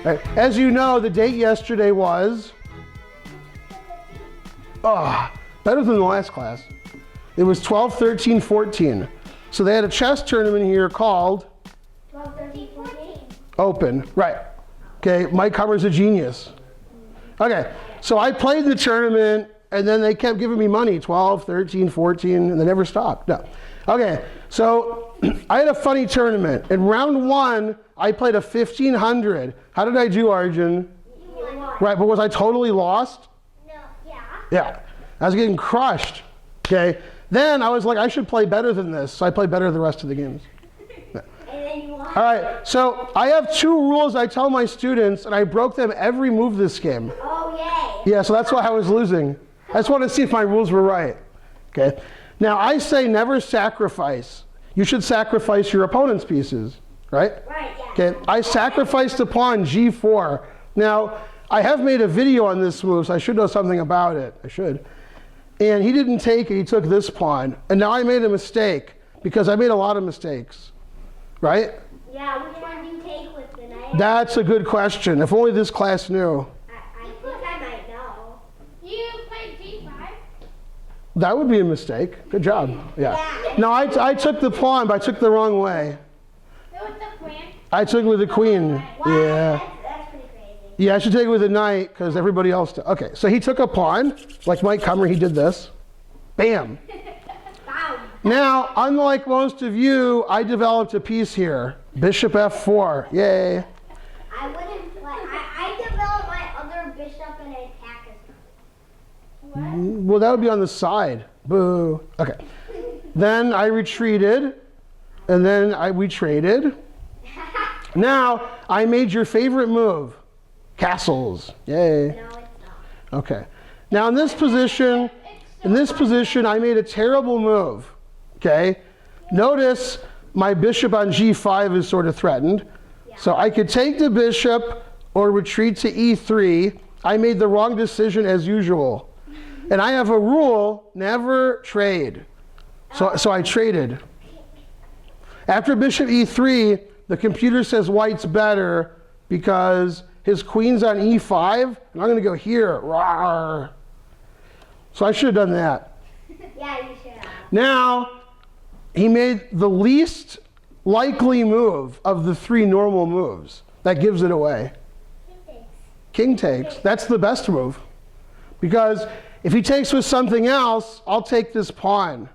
As you know, the date yesterday was, better than the last class. It was 12/13/14. So they had a chess tournament here called 12/13/14. Open, right. Okay, Mike Hummer's a genius. Okay, so I played the tournament and then they kept giving me money, 12, 13, 14, and they never stopped. No. Okay, so I had a funny tournament. In round 1, I played a 1500. How did I do, Arjun? You won. Right, but was I totally lost? No, yeah. Yeah, I was getting crushed. Okay, then I was like, I should play better than this, so I played better the rest of the games. And then you won. All right, so I have 2 rules I tell my students, and I broke them every move this game. Oh, yay. Yeah, so that's why I was losing. I just wanted to see if my rules were right. Okay. Now I say never sacrifice. You should sacrifice your opponent's pieces, right? Right, yeah. Okay. I sacrificed the pawn G4. Now I have made a video on this move, so I should know something about it. I should. And he didn't take it. He took this pawn, and now I made a mistake because I made a lot of mistakes, right? Yeah, which one do you take with the knight? That's a good question. If only this class knew. I think I might know. You played G5? That would be a mistake. Good job. Yeah. No, I took the pawn, but I took the wrong way. No, it's the queen. I took it with the queen. Wow, Yeah. that's pretty crazy. Yeah, I should take it with the knight because everybody else does. Okay, so he took a pawn, like Mike Hummer, he did this. Bam. Wow. Now, unlike most of you, I developed a piece here. Bishop F4. Yay. I wouldn't play. I developed my other bishop and attack as well. What? Well, that would be on the side. Boo. Okay. Then I retreated, and then we traded. Now, I made your favorite move. Castles. Yay. No, it's not. Okay. Now in this position, I made a terrible move. Okay. Notice my bishop on G5 is sort of threatened. Yeah. So I could take the bishop or retreat to E3. I made the wrong decision as usual. And I have a rule, never trade. So I traded. After bishop E3, the computer says white's better because his queen's on E5, and I'm going to go here. Rawr. So I should have done that. Yeah, you should have. Now, he made the least likely move of the 3 normal moves. That gives it away. King takes. That's the best move. Because if he takes with something else, I'll take this pawn.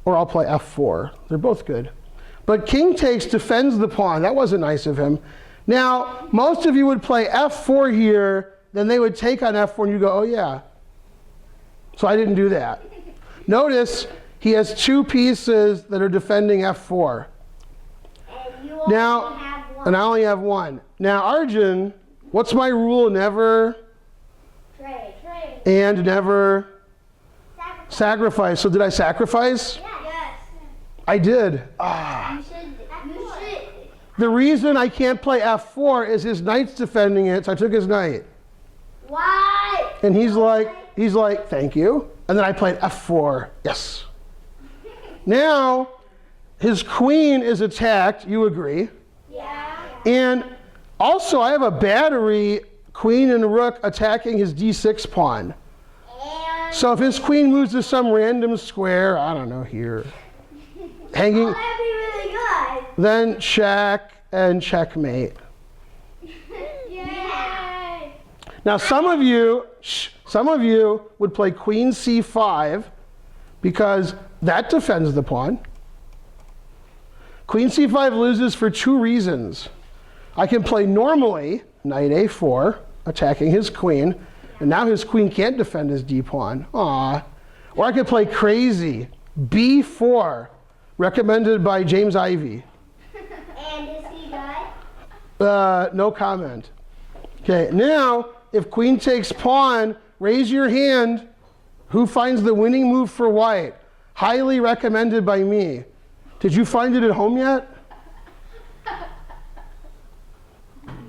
Or I'll play F4. They're both good. But king takes defends the pawn. That wasn't nice of him. Now, most of you would play F4 here, then they would take on F4 and you go, oh yeah. So I didn't do that. Notice he has 2 pieces that are defending F4. And you only Now, have one. and I only have 1. Now, Arjun, what's my rule? Never Trade. and never sacrifice. So did I sacrifice? Yes. I did. You should. The reason I can't play F4 is his knight's defending it, so I took his knight. Why? And he's like, thank you. And then I played F4. Yes. Now, his queen is attacked. You agree. Yeah. And also, I have a battery, queen and rook, attacking his D6 pawn. And So if his queen moves to some random square, I don't know, here, hanging, that'd be really good. then check and checkmate. Yay. Now some of you would play queen C5 because that defends the pawn. Queen C5 loses for 2 reasons. I can play normally, knight A4, attacking his queen, and now his queen can't defend his D pawn. Aww. Or I could play crazy, B4, recommended by James Ivey. And is he good? No comment. Okay, now, if queen takes pawn, raise your hand. Who finds the winning move for white? Highly recommended by me. Did you find it at home yet?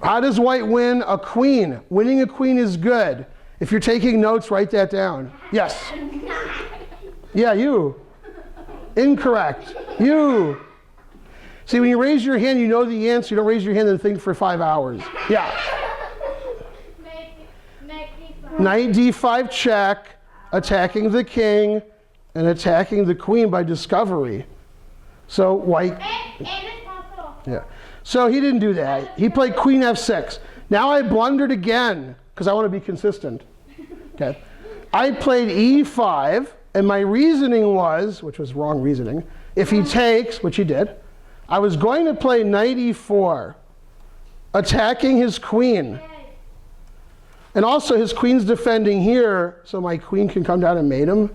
How does white win a queen? Winning a queen is good. If you're taking notes, write that down. Yes. Yeah, you. Incorrect. You. See, when you raise your hand, you know the answer. You don't raise your hand and think for 5 hours. Yeah. Knight d5 check, attacking the king, and attacking the queen by discovery. So white. Yeah. So he didn't do that. He played queen f6. Now I blundered again because I want to be consistent. Okay. I played e5, and my reasoning was, which was wrong reasoning, if he takes, which he did, I was going to play knight e4, attacking his queen. And also his queen's defending here, so my queen can come down and mate him.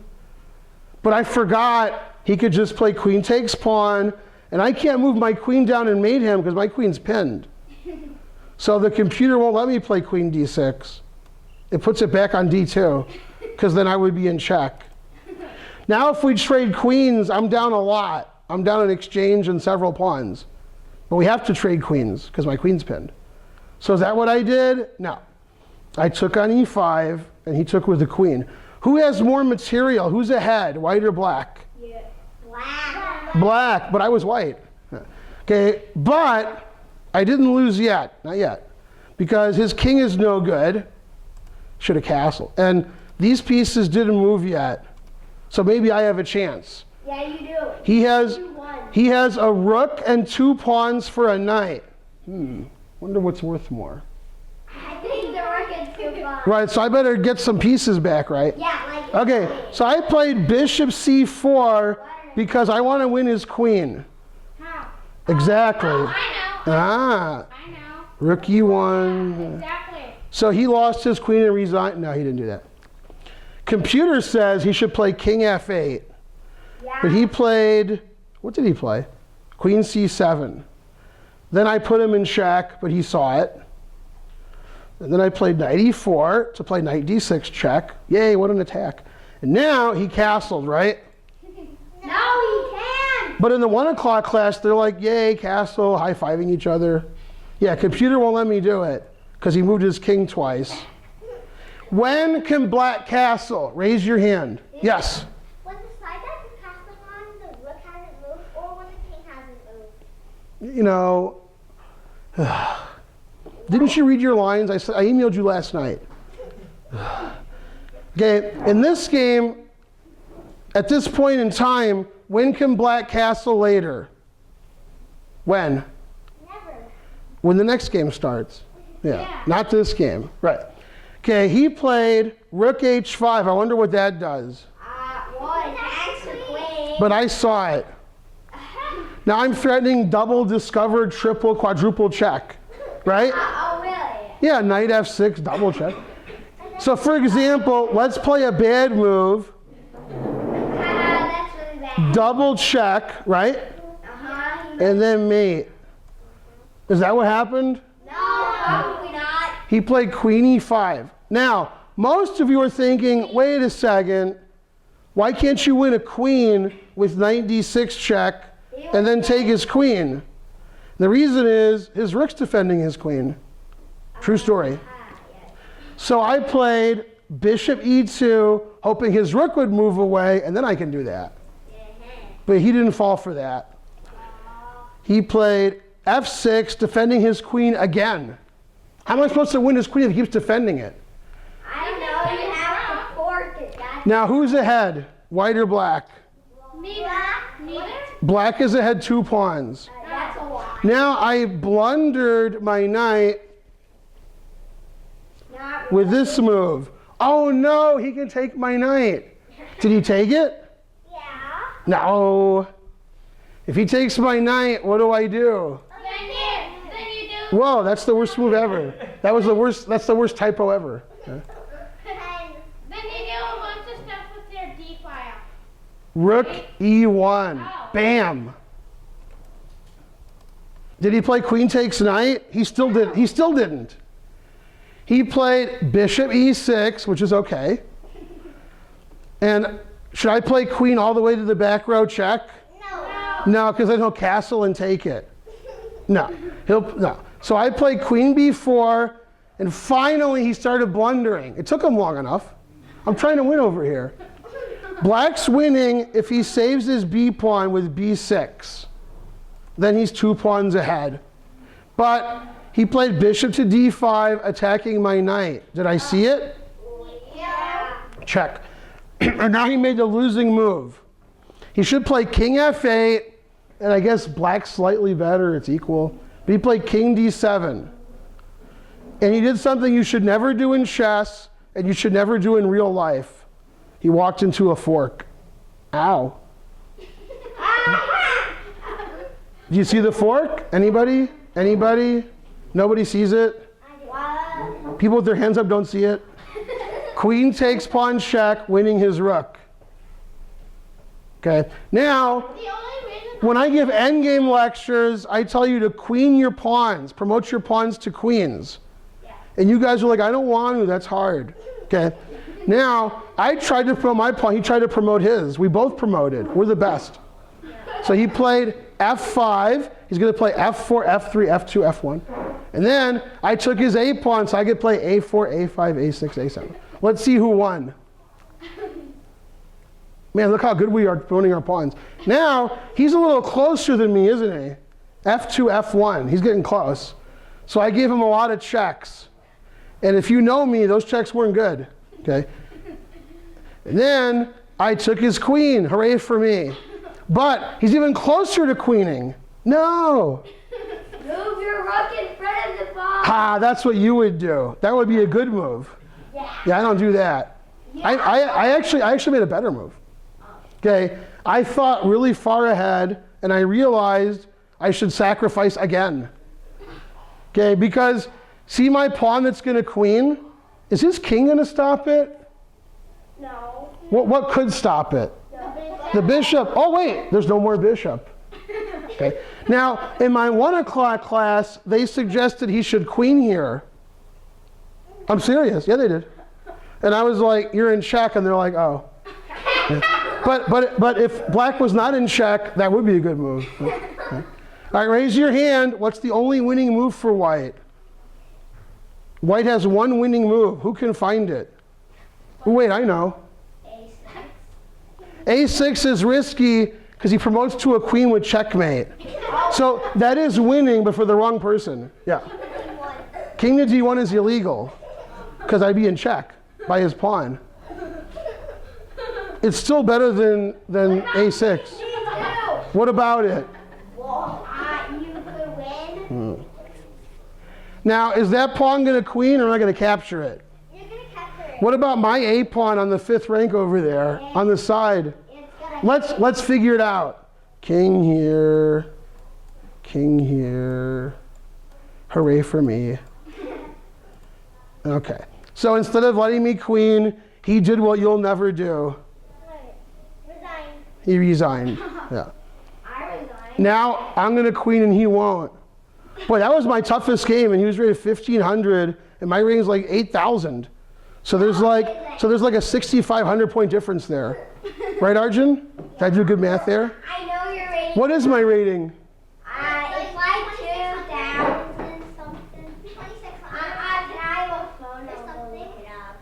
But I forgot he could just play queen takes pawn, and I can't move my queen down and mate him because my queen's pinned. So the computer won't let me play queen d6. It puts it back on d2, because then I would be in check. Now if we trade queens, I'm down a lot. I'm down an exchange and several pawns. But we have to trade queens, because my queen's pinned. So is that what I did? No. I took on e5, and he took with the queen. Who has more material? Who's ahead, white or black? Yeah. Black. Black, but I was white. Okay, but I didn't lose yet, not yet, because his king is no good. Should have castled. And these pieces didn't move yet, so maybe I have a chance. Yeah, you do. He has a rook and 2 pawns for a knight. Wonder what's worth more. I think the rook is too far. Right, so I better get some pieces back, right? Yeah, like. Okay, so I played bishop c4 because I want to win his queen. How? Exactly. I know. Ah, I know. rook e1. Exactly. So he lost his queen and resigned. No, he didn't do that. Computer says he should play king f8. Yeah. But he played, what did he play? Queen c7. Then I put him in check, but he saw it. And then I played knight e4 to play knight d6 check. Yay, what an attack. And now he castled, right? No, he can. But in the 1 o'clock class, they're like, yay, castle, high-fiving each other. Yeah, computer won't let me do it because he moved his king twice. When can black castle? Raise your hand. Yes. When the side that the castle on, the rook hasn't moved, or when the king hasn't moved. You know, didn't you read your lines? I emailed you last night. Okay, in this game, at this point in time, when can black castle later? When? Never. When the next game starts. Yeah. Not this game. Right. Okay, he played rook h5. I wonder what that does. Well, it attacks the queen. But I saw it. Now I'm threatening double, discovered, triple, quadruple check. Right? Oh, really? Yeah, knight f6, double check. So for example, let's play a bad move. That's really bad. Double check, right? And then mate. Is that what happened? No, probably not. He played queen e5. Now, most of you are thinking, wait a second, why can't you win a queen with knight d6 check and then take his queen? The reason is his rook's defending his queen. True story. So I played bishop e2, hoping his rook would move away, and then I can do that. But he didn't fall for that. He played f6, defending his queen again. How am I supposed to win his queen if he keeps defending it? I don't know. You have to fork it. Now, who's ahead? White or black? Neither. Black is ahead 2 pawns. That's a lot. Now I blundered my knight with this move. Oh no, he can take my knight. Did he take it? Yeah. No. If he takes my knight, what do I do? Then you do. Whoa, that's the worst move ever. That was the worst, that's the worst typo ever. Then you do a bunch of stuff with your D file. Rook e1. Bam. Did he play queen takes knight? He still didn't. He played bishop e6, which is okay. And should I play queen all the way to the back row check? No. No, because then he'll castle and take it. No. No. So I played queen b4, and finally he started blundering. It took him long enough. I'm trying to win over here. Black's winning if he saves his b pawn with b6. then he's 2 pawns ahead. But he played bishop to d5, attacking my knight. Did I see it? Yeah. Check. And now he made the losing move. He should play king f8, and I guess black's slightly better, it's equal. But he played king d7. And he did something you should never do in chess, and you should never do in real life. He walked into a fork. Ow. Do you see the fork? Anybody? Anybody? Nobody sees it? People with their hands up don't see it? Queen takes pawn check, winning his rook. Okay, now, when I give endgame lectures, I tell you to queen your pawns, promote your pawns to queens. And you guys are like, I don't want to, that's hard. Okay, now, I tried to promote my pawn, he tried to promote his. We both promoted, we're the best. So he played f5, he's going to play f4, f3, f2, f1. And then I took his a pawn, so I could play a4, a5, a6, a7. Let's see who won. Man, look how good we are promoting our pawns. Now, he's a little closer than me, isn't he? f2, f1, he's getting close. So I gave him a lot of checks. And if you know me, those checks weren't good, okay? And then I took his queen, hooray for me. But he's even closer to queening. No. Move your rook in front of the ball. Ah, that's what you would do. That would be a good move. Yeah, I don't do that. Yeah. I actually made a better move. Okay, I thought really far ahead, and I realized I should sacrifice again. Okay, because see my pawn that's going to queen? Is his king going to stop it? No. What could stop it? The bishop. Oh wait, there's no more bishop. Okay. Now, in my 1 o'clock class, they suggested he should queen here. I'm serious. Yeah, they did. And I was like, you're in check, and they're like, oh. Yeah. But if black was not in check, that would be a good move. Okay. All right, raise your hand. What's the only winning move for white? White has one winning move. Who can find it? Oh, wait, I know. A6 is risky because he promotes to a queen with checkmate. So that is winning, but for the wrong person. Yeah. King to d1 is illegal because I'd be in check by his pawn. It's still better than a6. What about it? You could win. Now, is that pawn going to queen or am I going to capture it? You're going to capture it. What about my a pawn on the 5th rank over there on the side? Let's figure it out. King here, king here. Hooray for me. Okay. So instead of letting me queen, he did what you'll never do. Resign. He resigned. Yeah. I resign. Now I'm going to queen and he won't. Boy, that was my toughest game, and he was rated 1,500, and my rating's like 8,000. So there's like a 6,500 point difference there. Right, Arjun? Did I do good math there? I know your rating. What is my rating? It's like 2,000 something. 2,600. Can I have a phone? I'll look it up.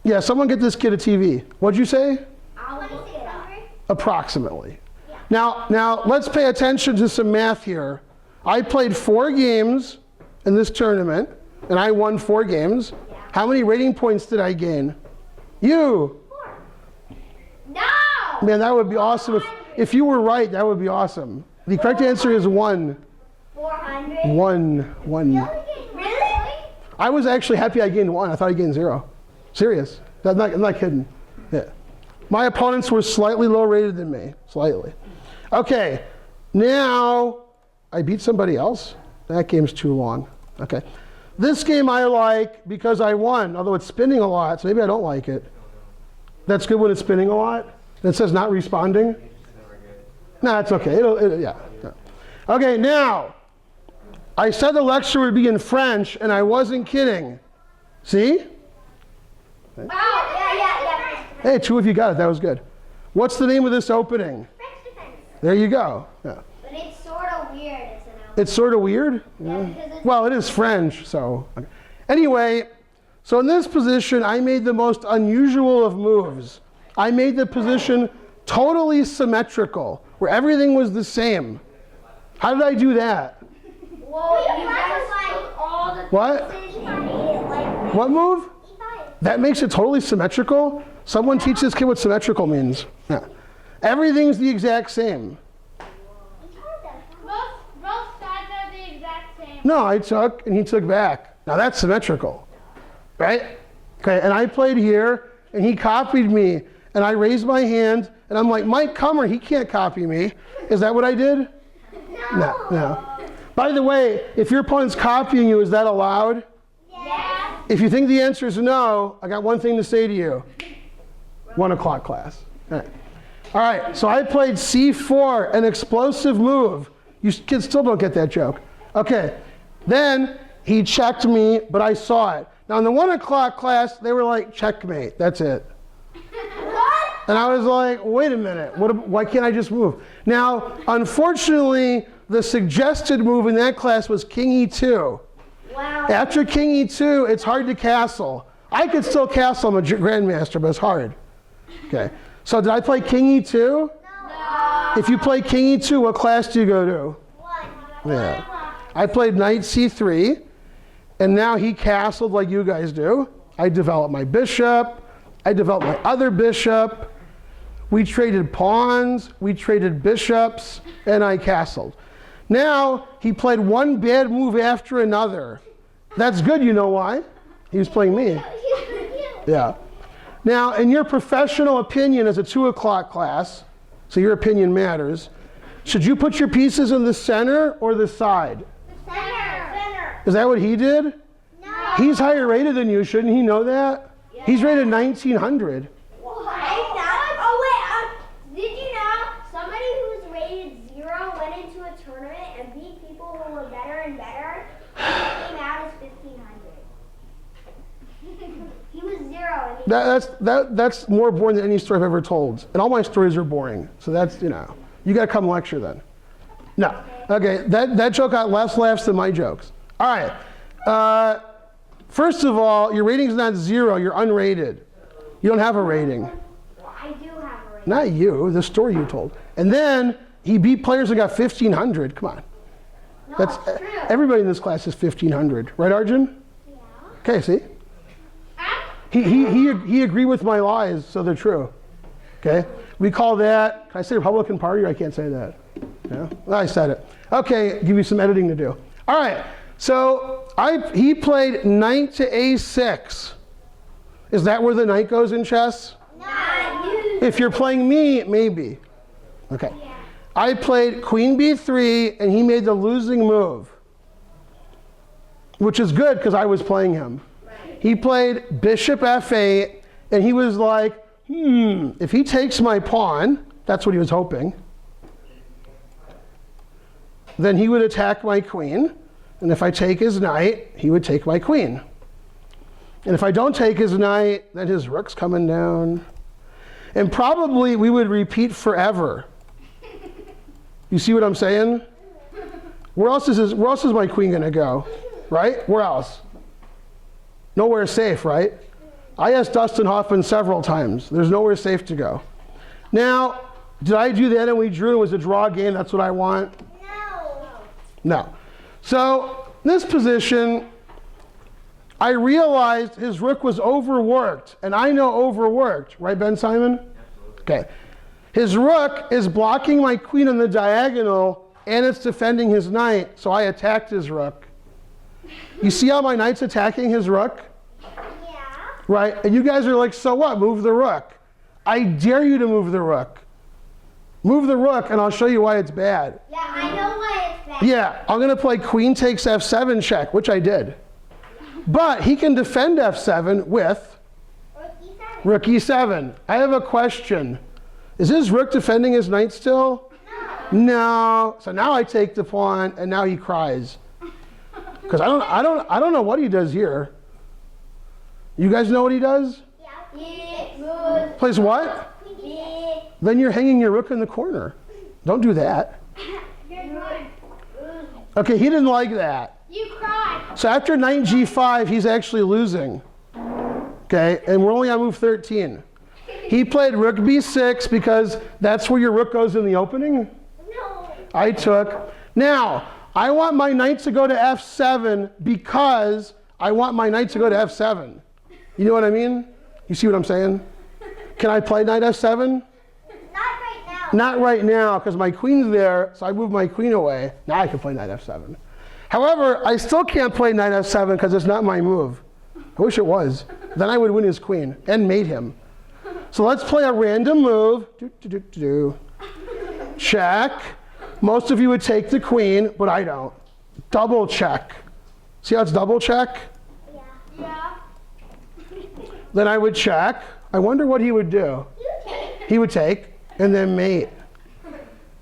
Yeah, someone get this kid a TV. What'd you say? I'll look it up. Approximately. Yeah. Now let's pay attention to some math here. I played 4 games in this tournament, and I won 4 games. Yeah. How many rating points did I gain? You. 4. No! Man, that would be awesome. If you were right, that would be awesome. The correct answer is 1. 400? 1. Really? I was actually happy I gained 1. I thought I gained 0. Serious. I'm not kidding. Yeah. My opponents were slightly lower rated than me. Slightly. Okay. Now, I beat somebody else? That game's too long. Okay. This game I like because I won, although it's spinning a lot, so maybe I don't like it. That's good when it's spinning a lot? It says not responding? No, it's okay. Yeah. Okay, now, I said the lecture would be in French, and I wasn't kidding. See? Oh, yeah. Hey, 2 of you got it. That was good. What's the name of this opening? French defense. There you go. Yeah. But it's sort of weird. It's sort of weird? Yeah. Well, it is French, so. Okay. Anyway, so in this position, I made the most unusual of moves. I made the position totally symmetrical, where everything was the same. How did I do that? Well, you just all the What? What move? That makes it totally symmetrical? Someone teach this kid what symmetrical means. Yeah. Everything's the exact same. Both sides are the exact same. No, I took and he took back. Now that's symmetrical, right? Okay, and I played here and he copied me and I raised my hand and I'm like, Mike Cummer, he can't copy me. Is that what I did? No. By the way, if your opponent's copying you, is that allowed? Yeah. If you think the answer is no, I got one thing to say to you. 1 o'clock class. All right, so I played C4, an explosive move. You kids still don't get that joke. Okay, then he checked me, but I saw it. Now in the 1 o'clock class, they were like, checkmate, that's it. What? And I was like, wait a minute, why can't I just move? Now, unfortunately, the suggested move in that class was King E2. Wow. After King E2, it's hard to castle. I could still castle, I'm a Grandmaster, but it's hard. Okay, so did I play King E2? No. If you play King E2, what class do you go to? 1. Yeah. I played Knight C3, and now he castled like you guys do. I developed my bishop, I developed my other bishop, we traded pawns, we traded bishops, and I castled. Now, he played one bad move after another. That's good, you know why? He was playing me. Yeah. Now, in your professional opinion as a 2 o'clock class, so your opinion matters, should you put your pieces in the center or the side? Center. Is that what he did? No. He's higher rated than you, shouldn't he know that? Yeah. He's rated 1900. Did you know somebody who's rated 0 went into a tournament and beat people who were better and better? He came out as 1500. He was 0. And That's more boring than any story I've ever told. And all my stories are boring. So that's, you got to come lecture then. No. Okay, that joke got less laughs than my jokes. All right. First of all, your rating's not 0. You're unrated. You don't have a rating. I do have a rating. Not you, the story you told. And then he beat players that got 1500. Come on. No, That's it's true. everybody in this class is 1500. Right, Arjun? Yeah. Okay, see? He agreed with my lies, so they're true. Okay? We call that, can I say Republican Party or I can't say that? Yeah? Well, I said it. Okay, give you some editing to do. All right, so he played knight to a6. Is that where the knight goes in chess? Not you. If you're playing me, maybe. Okay. Yeah. I played queen b3 and he made the losing move, which is good because I was playing him. Right. He played bishop f8 and he was like, if he takes my pawn, that's what he was hoping, then he would attack my queen. And if I take his knight, he would take my queen. And if I don't take his knight, then his rook's coming down. And probably we would repeat forever. You see what I'm saying? Where else is my queen gonna go? Right? Where else? Nowhere safe, right? I asked Dustin Hoffman several times. There's nowhere safe to go. Now, did I do that and we drew? It was a draw game, that's what I want? No. So, this position, I realized his rook was overworked, and I know overworked, right, Ben Simon? Okay. His rook is blocking my queen on the diagonal, and it's defending his knight, so I attacked his rook. You see how my knight's attacking his rook? Yeah. Right? And you guys are like, so what? Move the rook. I dare you to move the rook. Move the rook, and I'll show you why it's bad. Yeah, I know why it's bad. Yeah, I'm going to play queen takes f7 check, which I did. But he can defend f7 with rook e7. I have a question. Is his rook defending his knight still? No. So now I take the pawn, and now he cries. Because I don't know what he does here. You guys know what he does? Yeah. Plays what? Then you're hanging your rook in the corner. Don't do that. Okay, he didn't like that. You cried. So after knight g5, he's actually losing. Okay, and we're only on move 13. He played rook b6 because that's where your rook goes in the opening. No. I took. Now, I want my knight to go to f7 because I want my knight to go to f7. You know what I mean? You see what I'm saying? Can I play knight f7? Not right now. Not right now, because my queen's there, so I move my queen away. Now I can play knight f7. However, I still can't play knight f7 because it's not my move. I wish it was. Then I would win his queen and mate him. So let's play a random move. Check. Most of you would take the queen, but I don't. Double check. See how it's double check? Yeah. Then I would check. I wonder what he would do. He would take and then mate.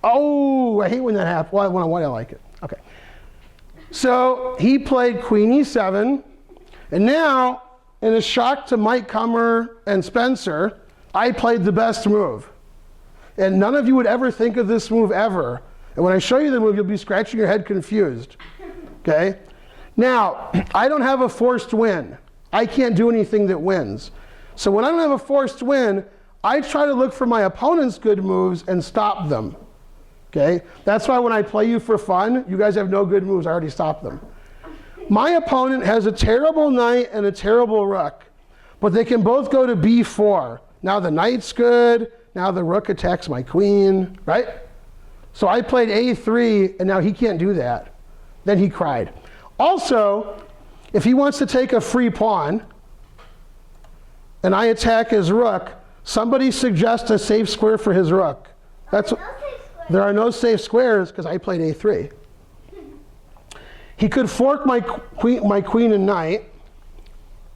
Oh, I hate when that happens. Well, when I like it. Okay. So he played queen e7. And now, in a shock to Mike Kummer and Spencer, I played the best move. And none of you would ever think of this move ever. And when I show you the move, you'll be scratching your head confused. Okay? Now, I don't have a forced win. I can't do anything that wins. So when I don't have a forced win, I try to look for my opponent's good moves and stop them. Okay? That's why when I play you for fun, you guys have no good moves. I already stopped them. My opponent has a terrible knight and a terrible rook, but they can both go to b4. Now the knight's good. Now the rook attacks my queen, right? So I played a3, and now he can't do that. Then he cried. Also, if he wants to take a free pawn, and I attack his rook, somebody suggest a safe square for his rook. There are no safe squares because I played a3. He could fork my queen and knight,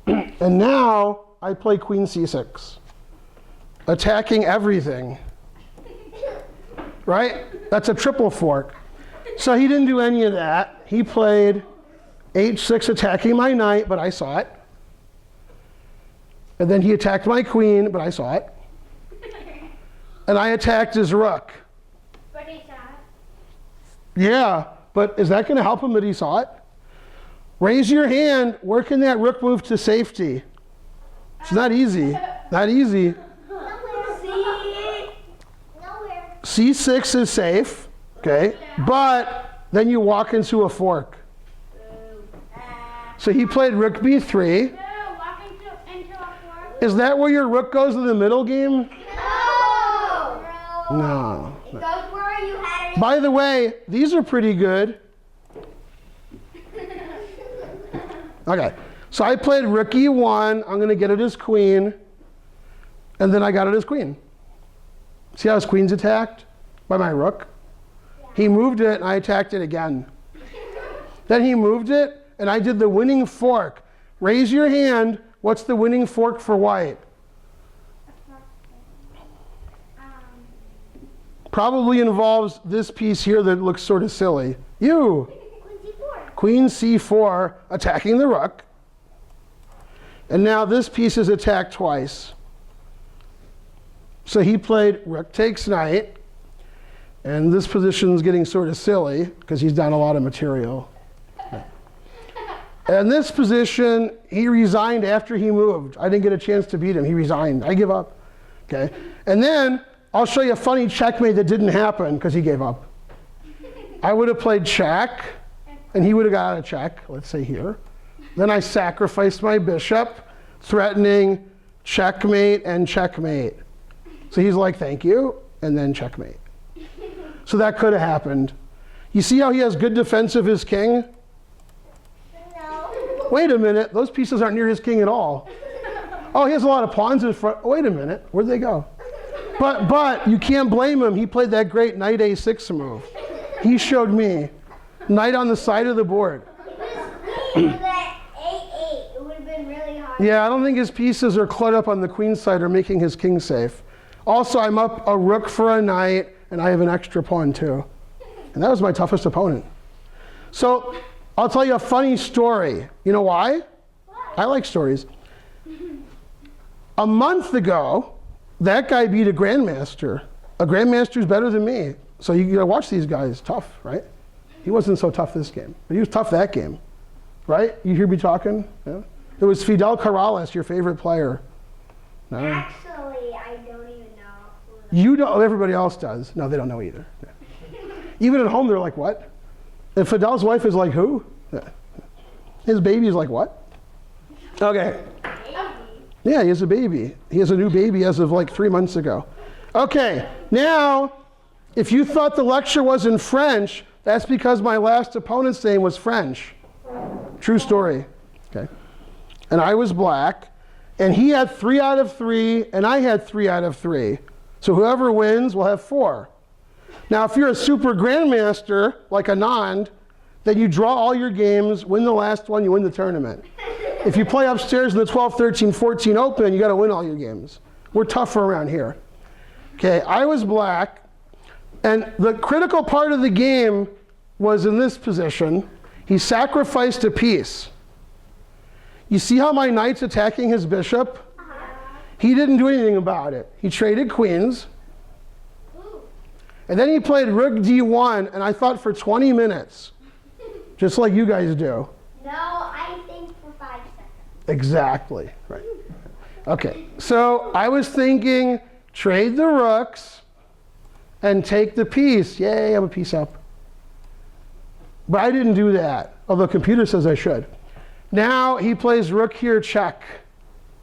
and now I play queen c6, attacking everything. Right? That's a triple fork. So he didn't do any of that. He played h6 attacking my knight, but I saw it. And then he attacked my queen, but I saw it. And I attacked his rook. But he saw it. Yeah, but is that going to help him that he saw it? Raise your hand. Where can that rook move to safety? It's not easy. Not easy. C6 is safe, okay? But then you walk into a fork. So he played rook b3. Walk into a fork. Is that where your rook goes in the middle game? No. No. It goes where you had it. By the way, these are pretty good. Okay, so I played rook e1. I'm going to get it as queen. And then I got it as queen. See how his queen's attacked by my rook? He moved it, and I attacked it again. Then he moved it, and I did the winning fork. Raise your hand. What's the winning fork for white? Probably involves this piece here that looks sort of silly. You. Queen c4, attacking the rook. And now this piece is attacked twice. So he played rook takes knight. And this position is getting sort of silly because he's down a lot of material. And this position, he resigned after he moved. I didn't get a chance to beat him. He resigned. I give up. Okay. And then I'll show you a funny checkmate that didn't happen because he gave up. I would have played check, and he would have got a check, let's say here. Then I sacrificed my bishop, threatening checkmate and checkmate. So he's like, thank you, and then checkmate. So that could have happened. You see how he has good defense of his king? No. Wait a minute, those pieces aren't near his king at all. Oh, he has a lot of pawns in front. Wait a minute, where'd they go? But you can't blame him. He played that great knight a6 move. He showed me. Knight on the side of the board. That a8, it would have been really hard. Yeah, I don't think his pieces are cluttered up on the queen side or making his king safe. Also, I'm up a rook for a knight, and I have an extra pawn too. And that was my toughest opponent. So I'll tell you a funny story. You know why? I like stories. A month ago, that guy beat a grandmaster. A grandmaster's better than me. So you gotta watch these guys. Tough, right? He wasn't so tough this game, but he was tough that game. Right? You hear me talking? Yeah? It was Fidel Corrales, your favorite player. No? Actually, I don't even know. You don't, everybody else does. No, they don't know either. Yeah. Even at home, they're like, what? And Fidel's wife is like, who? His baby is like, what? Okay. Yeah, he has a baby. He has a new baby as of like 3 months ago. Okay, now, if you thought the lecture was in French, that's because my last opponent's name was French. True story. Okay. And I was black, and he had 3 out of 3, and I had 3 out of 3. So whoever wins will have 4. Now, if you're a super grandmaster, like Anand, then you draw all your games, win the last one, you win the tournament. If you play upstairs in the 12, 13, 14 open, you got to win all your games. We're tougher around here. Okay, I was black, and the critical part of the game was in this position. He sacrificed a piece. You see how my knight's attacking his bishop? He didn't do anything about it. He traded queens. And then he played rook d1, and I thought for 20 minutes, just like you guys do. No, I think for 5 seconds. Exactly, right. Okay, so I was thinking, trade the rooks and take the piece. Yay, I'm a piece up. But I didn't do that, although the computer says I should. Now he plays rook here, check.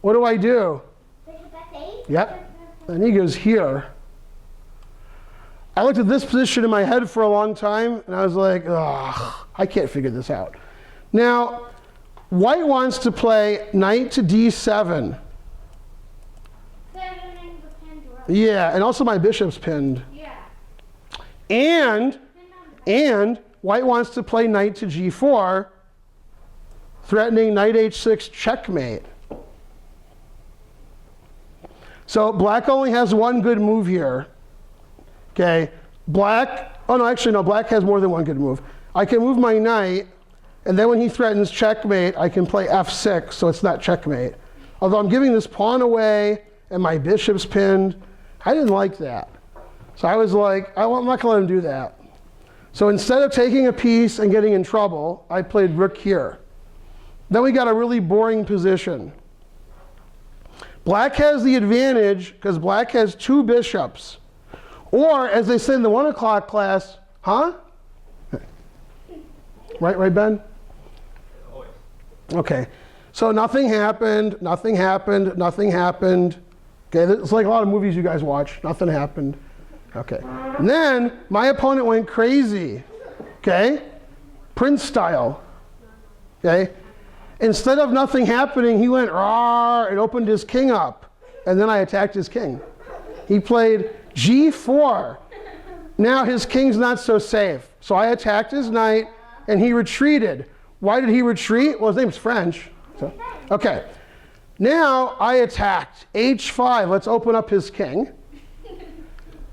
What do I do? Bishop f8? Yep, and he goes here. I looked at this position in my head for a long time, and I was like, ugh, I can't figure this out. Now, white wants to play knight to d7. Yeah, and also my bishop's pinned. Yeah. And white wants to play knight to g4, threatening knight h6 checkmate. So black only has one good move here. Okay, black, oh no, actually no, black has more than one good move. I can move my knight, and then when he threatens checkmate, I can play f6, so it's not checkmate. Although I'm giving this pawn away, and my bishop's pinned, I didn't like that. So I was like, I'm not gonna let him do that. So instead of taking a piece and getting in trouble, I played rook here. Then we got a really boring position. Black has the advantage because black has 2 bishops. Or, as they say in the 1 o'clock class, huh? Right, Ben? Always. Okay. So nothing happened, nothing happened, nothing happened. Okay, it's like a lot of movies you guys watch. Nothing happened. Okay. And then my opponent went crazy. Okay? Prince style. Okay? Instead of nothing happening, he went rawr and opened his king up. And then I attacked his king. He played g4. Now his king's not so safe. So I attacked his knight, and he retreated. Why did he retreat? Well, his name's French. So, okay. Now I attacked h5. Let's open up his king.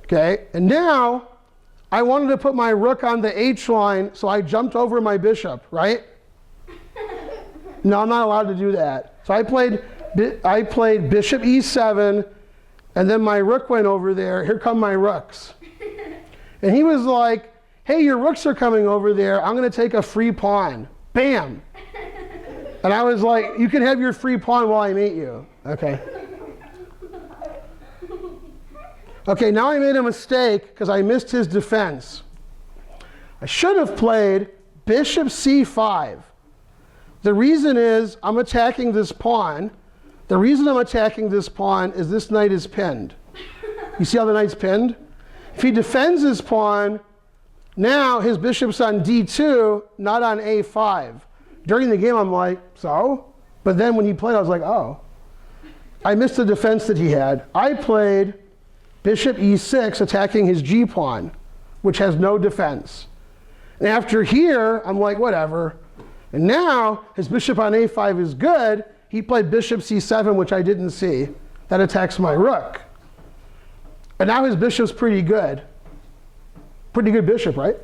Okay. And now I wanted to put my rook on the h line, so I jumped over my bishop, right? No, I'm not allowed to do that. So I played bishop e7, and then my rook went over there. Here come my rooks. And he was like, hey, your rooks are coming over there. I'm going to take a free pawn. Bam. And I was like, you can have your free pawn while I meet you. Okay. Okay, now I made a mistake because I missed his defense. I should have played bishop c5. The reason is I'm attacking this pawn. The reason I'm attacking this pawn is this knight is pinned. You see how the knight's pinned? If he defends his pawn, now his bishop's on d2, not on a5. During the game, I'm like, so? But then when he played, I was like, oh. I missed the defense that he had. I played bishop e6, attacking his g-pawn, which has no defense. And after here, I'm like, whatever. And now, his bishop on a5 is good. He played bishop c7, which I didn't see. That attacks my rook. And now his bishop's pretty good. Pretty good bishop, right?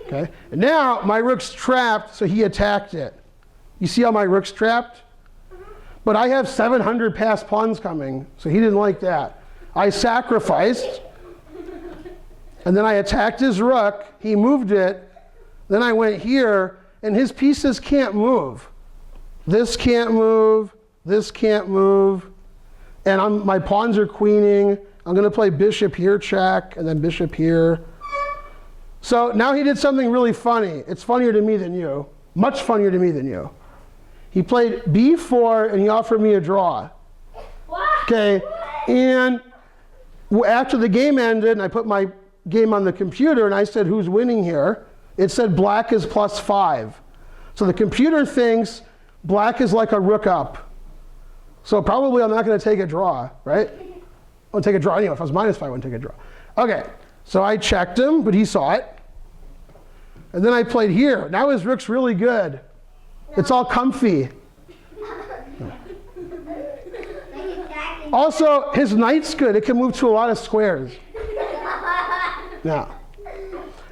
Okay. And now my rook's trapped, so he attacked it. You see how my rook's trapped? But I have 700 passed pawns coming, so he didn't like that. I sacrificed, and then I attacked his rook. He moved it. Then I went here, and his pieces can't move. This can't move. This can't move. And my pawns are queening. I'm going to play bishop here, check, and then bishop here. So now he did something really funny. It's funnier to me than you. Much funnier to me than you. He played b4 and he offered me a draw. What? Okay, and after the game ended and I put my game on the computer and I said, who's winning here? It said black is +5. So the computer thinks black is like a rook up. So probably I'm not going to take a draw, right? I won't take a draw anyway. If I was -5, I wouldn't take a draw. Okay, so I checked him, but he saw it. And then I played here. Now his rook's really good. It's all comfy. Also, his knight's good. It can move to a lot of squares. Now,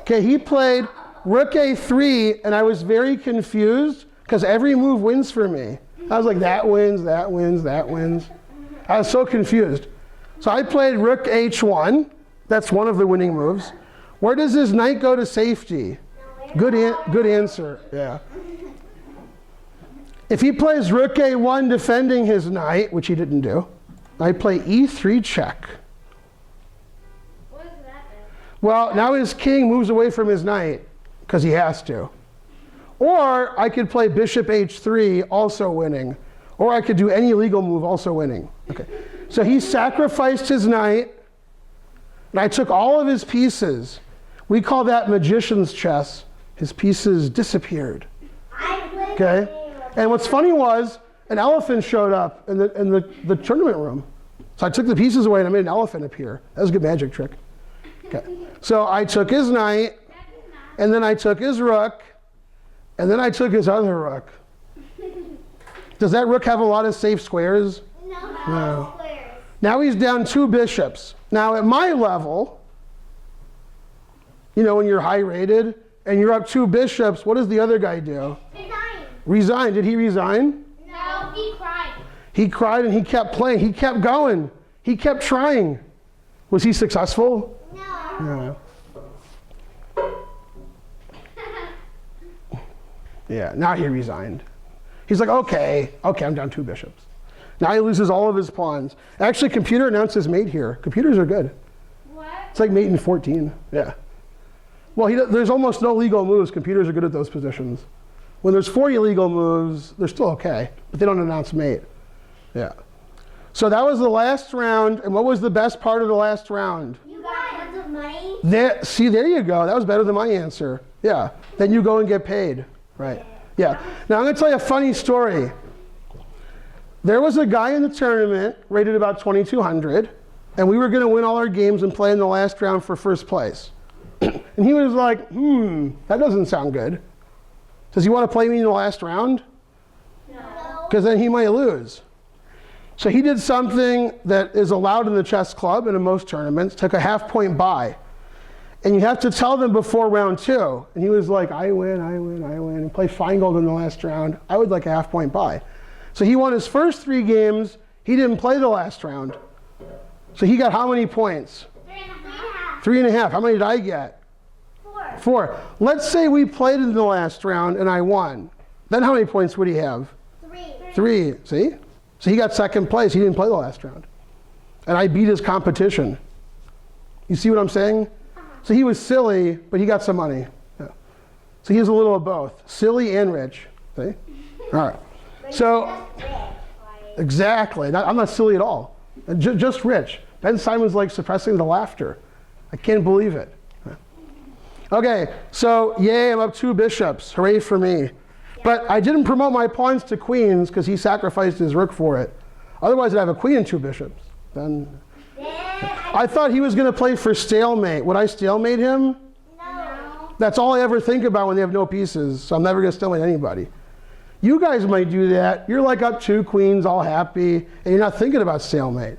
okay, he played rook a3, and I was very confused because every move wins for me. I was like, that wins, that wins, that wins. I was so confused. So I played rook h1. That's one of the winning moves. Where does his knight go to safety? Good answer, yeah. If he plays rook a1 defending his knight, which he didn't do, I play e3 check. What does that mean? Well, now his king moves away from his knight because he has to. Or I could play bishop h3, also winning. Or I could do any legal move, also winning. Okay. So he sacrificed his knight, and I took all of his pieces. We call that magician's chess. His pieces disappeared. Okay? And what's funny was, an elephant showed up in the tournament room. So I took the pieces away and I made an elephant appear. That was a good magic trick. Okay. So I took his knight, and then I took his rook, and then I took his other rook. Does that rook have a lot of safe squares? No. Now he's down 2 bishops. Now at my level, you know, when you're high rated and you're up 2 bishops, what does the other guy do? Resign. Did he resign? No, he cried. He cried and he kept playing. He kept going. He kept trying. Was he successful? No. Yeah, now he resigned. He's like, okay, I'm down 2 bishops. Now he loses all of his pawns. Actually, computer announced his mate here. Computers are good. What? It's like mate in 14. Yeah. Well, there's almost no legal moves. Computers are good at those positions. When there's 4 illegal moves, they're still okay, but they don't announce mate. Yeah. So that was the last round, and what was the best part of the last round? You got tons of money? There you go. That was better than my answer. Yeah. Then you go and get paid. Right. Yeah. Now I'm going to tell you a funny story. There was a guy in the tournament rated about 2,200, and we were going to win all our games and play in the last round for first place. And he was like, that doesn't sound good. Does he want to play me in the last round? No. Because then he might lose. So he did something that is allowed in the chess club and in most tournaments, took a half-point bye. And you have to tell them before round 2. And he was like, I win, and play Finegold in the last round. I would like a half-point bye. So he won his first 3 games. He didn't play the last round. So he got how many points? 3.5. 3.5. How many did I get? 4. 4. Let's say we played in the last round and I won. Then how many points would he have? 3. 3. See? So he got second place. He didn't play the last round. And I beat his competition. You see what I'm saying? So he was silly, but he got some money. Yeah. So he was a little of both. Silly and rich. See? All right. So, exactly. I'm not silly at all. Just rich. Ben Simon's like suppressing the laughter. I can't believe it. Okay, so yay, I'm up 2 bishops. Hooray for me. But I didn't promote my pawns to queens because he sacrificed his rook for it. Otherwise, I'd have a queen and 2 bishops. Then I thought he was going to play for stalemate. Would I stalemate him? No. That's all I ever think about when they have no pieces, so I'm never going to stalemate anybody. You guys might do that. You're like up 2 queens, all happy, and you're not thinking about stalemate.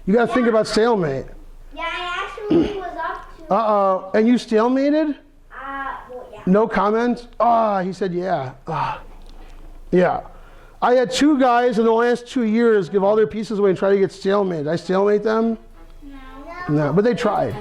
You got to think about stalemate. Yeah, I actually was up to. Uh-oh. And you stalemated? Well, yeah. No comment? He said yeah. Yeah. I had 2 guys in the last 2 years give all their pieces away and try to get stalemate. Did I stalemate them? No. No, but they tried.